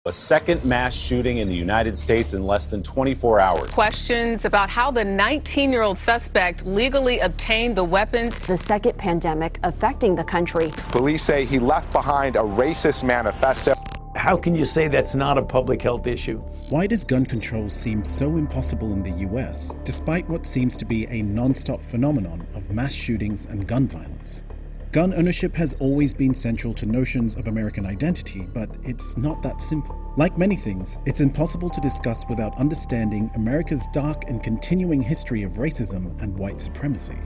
A second mass shooting in the United States in less than 24 hours. Questions about how the 19-year-old suspect legally obtained the weapons. The second pandemic affecting the country. Police say he left behind a racist manifesto. How can you say that's not a public health issue? Why does gun control seem so impossible in the US, despite what seems to be a non-stop phenomenon of mass shootings and gun violence? Gun ownership has always been central to notions of American identity, but it's not that simple. Like many things, it's impossible to discuss without understanding America's dark and continuing history of racism and white supremacy.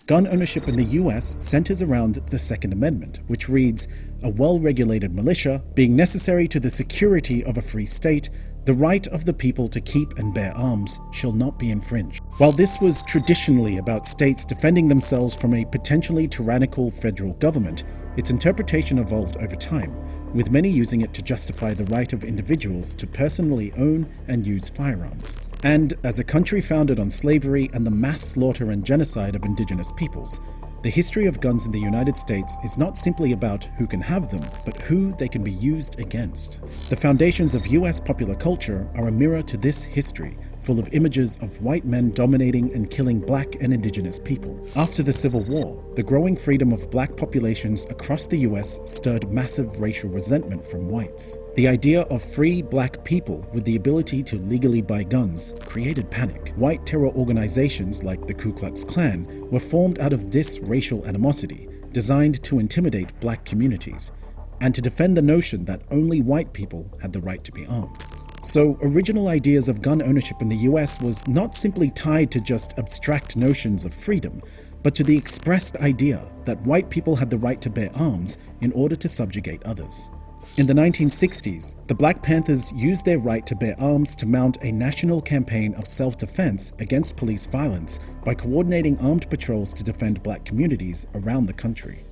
Gun ownership in the US centers around the Second Amendment, which reads, "A well-regulated militia, being necessary to the security of a free state, the right of the people to keep and bear arms shall not be infringed." While this was traditionally about states defending themselves from a potentially tyrannical federal government, its interpretation evolved over time, with many using it to justify the right of individuals to personally own and use firearms. And as a country founded on slavery and the mass slaughter and genocide of indigenous peoples, the history of guns in the United States is not simply about who can have them, but who they can be used against. The foundations of US popular culture are a mirror to this history, full of images of white men dominating and killing black and indigenous people. After the Civil War, the growing freedom of black populations across the US stirred massive racial resentment from whites. The idea of free black people with the ability to legally buy guns created panic. White terror organizations like the Ku Klux Klan were formed out of this racial animosity, designed to intimidate black communities, and to defend the notion that only white people had the right to be armed. So, original ideas of gun ownership in the US was not simply tied to just abstract notions of freedom, but to the expressed idea that white people had the right to bear arms in order to subjugate others. In the 1960s, the Black Panthers used their right to bear arms to mount a national campaign of self-defense against police violence by coordinating armed patrols to defend black communities around the country.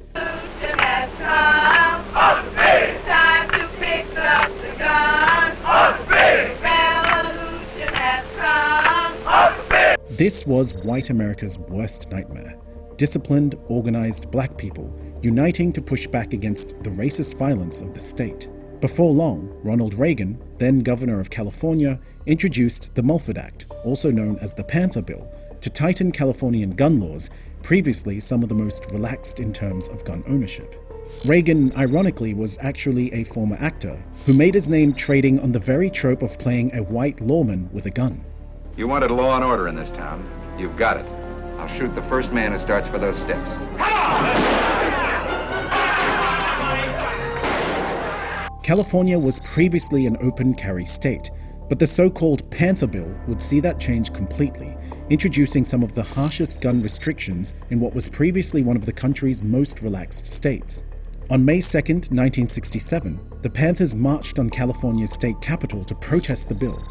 This was white America's worst nightmare. Disciplined, organized black people uniting to push back against the racist violence of the state. Before long, Ronald Reagan, then governor of California, introduced the Mulford Act, also known as the Panther Bill, to tighten Californian gun laws, previously some of the most relaxed in terms of gun ownership. Reagan, ironically, was actually a former actor who made his name trading on the very trope of playing a white lawman with a gun. You wanted law and order in this town. You've got it. I'll shoot the first man who starts for those steps. Come on! California was previously an open carry state, but the so-called Panther Bill would see that change completely, introducing some of the harshest gun restrictions in what was previously one of the country's most relaxed states. On May 2nd, 1967, the Panthers marched on California's state capitol to protest the bill.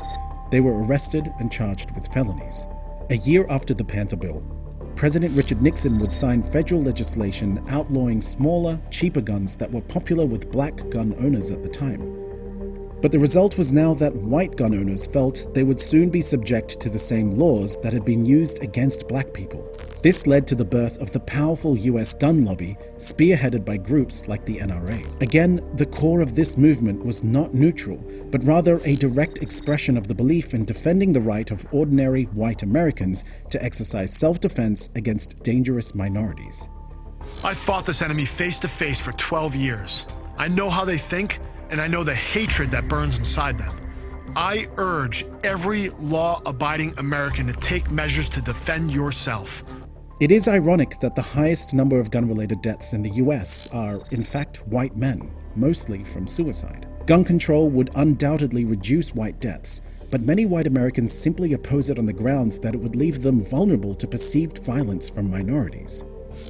They were arrested and charged with felonies. A year after the Panther Bill, President Richard Nixon would sign federal legislation outlawing smaller, cheaper guns that were popular with black gun owners at the time. But the result was now that white gun owners felt they would soon be subject to the same laws that had been used against black people. This led to the birth of the powerful US gun lobby, spearheaded by groups like the NRA. Again, the core of this movement was not neutral, but rather a direct expression of the belief in defending the right of ordinary white Americans to exercise self-defense against dangerous minorities. I fought this enemy face to face for 12 years. I know how they think, and I know the hatred that burns inside them. I urge every law-abiding American to take measures to defend yourself. It is ironic that the highest number of gun-related deaths in the US are, in fact, white men, mostly from suicide. Gun control would undoubtedly reduce white deaths, but many white Americans simply oppose it on the grounds that it would leave them vulnerable to perceived violence from minorities.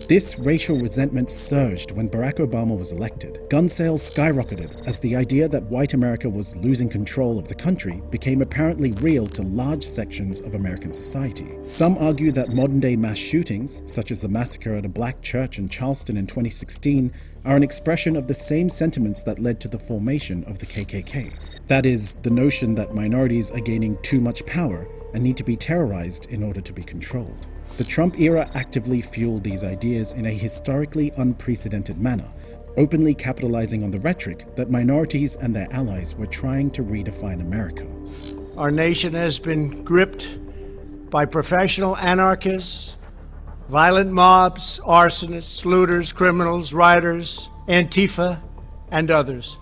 This racial resentment surged when Barack Obama was elected. Gun sales skyrocketed as the idea that white America was losing control of the country became apparently real to large sections of American society. Some argue that modern-day mass shootings, such as the massacre at a black church in Charleston in 2016, are an expression of the same sentiments that led to the formation of the KKK. That is, the notion that minorities are gaining too much power and need to be terrorized in order to be controlled. The Trump era actively fueled these ideas in a historically unprecedented manner, openly capitalizing on the rhetoric that minorities and their allies were trying to redefine America. Our nation has been gripped by professional anarchists, violent mobs, arsonists, looters, criminals, rioters, Antifa, and others.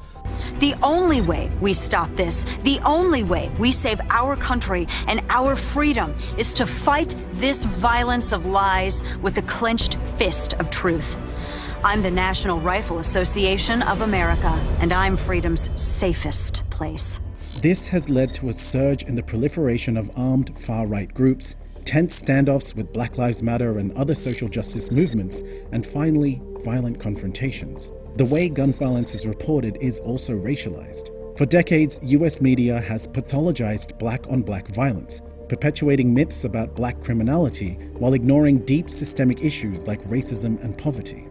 The only way we stop this, the only way we save our country and our freedom is to fight this violence of lies with the clenched fist of truth. I'm the National Rifle Association of America, and I'm freedom's safest place. This has led to a surge in the proliferation of armed far-right groups, tense standoffs with Black Lives Matter and other social justice movements, and finally, violent confrontations. The way gun violence is reported is also racialized. For decades, US media has pathologized black-on-black violence, perpetuating myths about black criminality while ignoring deep systemic issues like racism and poverty.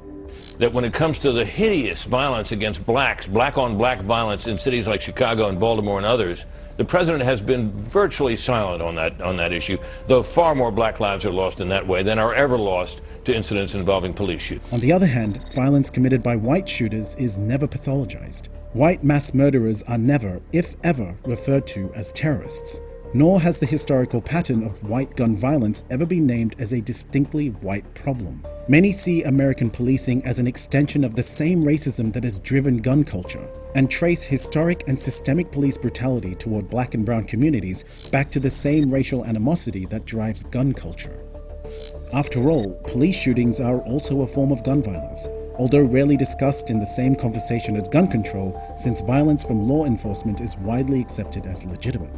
That when it comes to the hideous violence against blacks, black-on-black violence in cities like Chicago and Baltimore and others, the president has been virtually silent on that issue, though far more black lives are lost in that way than are ever lost to incidents involving police shootings. On the other hand, violence committed by white shooters is never pathologized. White mass murderers are never, if ever, referred to as terrorists. Nor has the historical pattern of white gun violence ever been named as a distinctly white problem. Many see American policing as an extension of the same racism that has driven gun culture, and trace historic and systemic police brutality toward black and brown communities back to the same racial animosity that drives gun culture. After all, police shootings are also a form of gun violence, although rarely discussed in the same conversation as gun control, since violence from law enforcement is widely accepted as legitimate.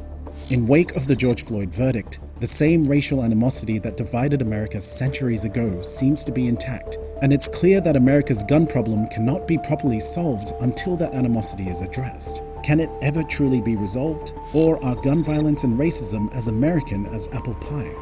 In wake of the George Floyd verdict, the same racial animosity that divided America centuries ago seems to be intact, and it's clear that America's gun problem cannot be properly solved until that animosity is addressed. Can it ever truly be resolved? Or are gun violence and racism as American as apple pie?